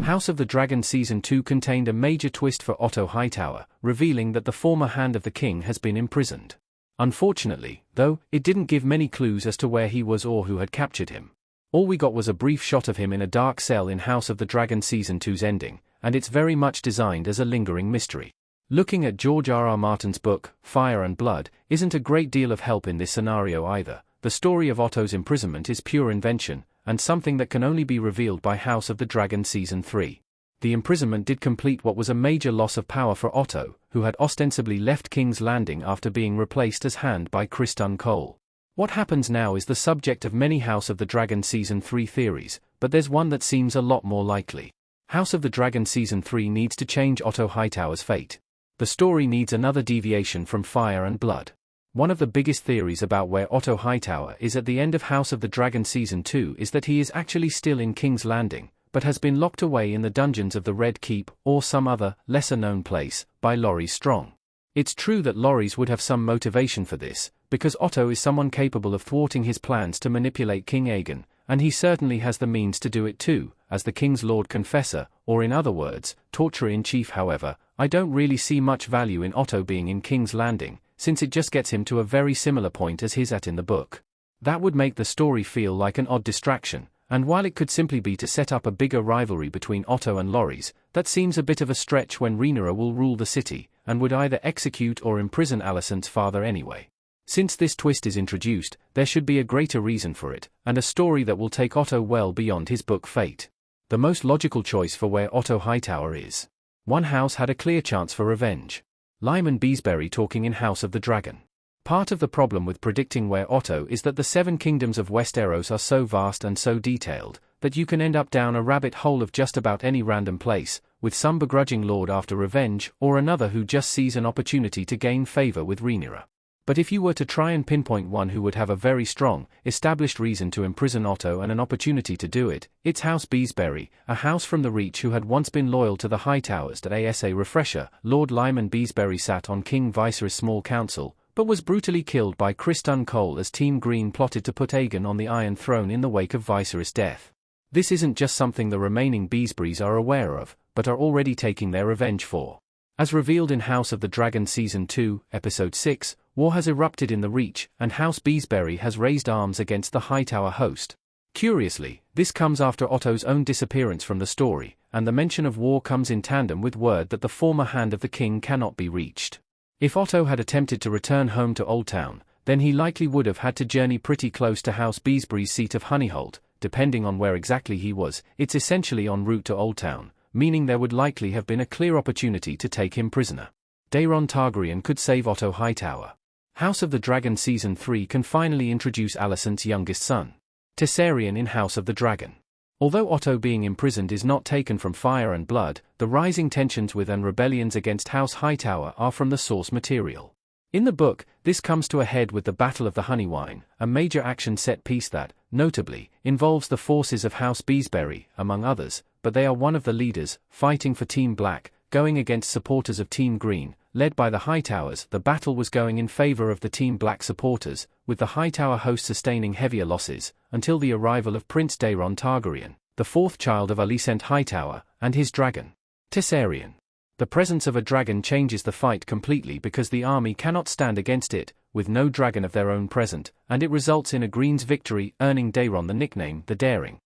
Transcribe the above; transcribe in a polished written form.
House of the Dragon Season 2 contained a major twist for Otto Hightower, revealing that the former Hand of the King has been imprisoned. Unfortunately, though, it didn't give many clues as to where he was or who had captured him. All we got was a brief shot of him in a dark cell in House of the Dragon Season 2's ending, and it's very much designed as a lingering mystery. Looking at George R.R. Martin's book, Fire and Blood, isn't a great deal of help in this scenario either. The story of Otto's imprisonment is pure invention, and something that can only be revealed by House of the Dragon Season 3. The imprisonment did complete what was a major loss of power for Otto, who had ostensibly left King's Landing after being replaced as Hand by Criston Cole. What happens now is the subject of many House of the Dragon Season 3 theories, but there's one that seems a lot more likely. House of the Dragon Season 3 needs to change Otto Hightower's fate. The story needs another deviation from Fire and Blood. One of the biggest theories about where Otto Hightower is at the end of House of the Dragon Season 2 is that he is actually still in King's Landing, but has been locked away in the dungeons of the Red Keep, or some other, lesser-known place, by Loris Strong. It's true that Loris would have some motivation for this, because Otto is someone capable of thwarting his plans to manipulate King Aegon, and he certainly has the means to do it too, as the King's Lord Confessor, or in other words, Torturer-in-Chief. However, I don't really see much value in Otto being in King's Landing, since it just gets him to a very similar point as his at in the book. That would make the story feel like an odd distraction, and while it could simply be to set up a bigger rivalry between Otto and Loris, that seems a bit of a stretch when Rhaenyra will rule the city, and would either execute or imprison Alicent's father anyway. Since this twist is introduced, there should be a greater reason for it, and a story that will take Otto well beyond his book fate. The most logical choice for where Otto Hightower is. One house had a clear chance for revenge. Lyman Beesbury talking in House of the Dragon. Part of the problem with predicting where Otto is that the 7 kingdoms of Westeros are so vast and so detailed, that you can end up down a rabbit hole of just about any random place, with some begrudging lord after revenge, or another who just sees an opportunity to gain favor with Rhaenyra. But if you were to try and pinpoint one who would have a very strong, established reason to imprison Otto and an opportunity to do it, it's House Beesbury, a house from the Reach who had once been loyal to the Hightowers. As a refresher, Lord Lyman Beesbury sat on King Viserys' small council, but was brutally killed by Criston Cole as Team Green plotted to put Aegon on the Iron Throne in the wake of Viserys' death. This isn't just something the remaining Beesburys are aware of, but are already taking their revenge for. As revealed in House of the Dragon Season 2, Episode 6, war has erupted in the Reach, and House Beesbury has raised arms against the Hightower host. Curiously, this comes after Otto's own disappearance from the story, and the mention of war comes in tandem with word that the former Hand of the King cannot be reached. If Otto had attempted to return home to Old Town, then he likely would have had to journey pretty close to House Beesbury's seat of Honeyholt. Depending on where exactly he was, it's essentially en route to Old Town, meaning there would likely have been a clear opportunity to take him prisoner. Daeron Targaryen could save Otto Hightower. House of the Dragon Season 3 can finally introduce Alicent's youngest son, Tessarion, in House of the Dragon. Although Otto being imprisoned is not taken from Fire and Blood, the rising tensions with and rebellions against House Hightower are from the source material. In the book, this comes to a head with the Battle of the Honeywine, a major action set piece that, notably, involves the forces of House Beesbury, among others, but they are one of the leaders, fighting for Team Black, going against supporters of Team Green, led by the Hightowers. The battle was going in favor of the Team Black supporters, with the Hightower host sustaining heavier losses, until the arrival of Prince Daeron Targaryen, the 4th child of Alicent Hightower, and his dragon, Tessarion. The presence of a dragon changes the fight completely because the army cannot stand against it, with no dragon of their own present, and it results in a Green's victory, earning Daeron the nickname the Daring.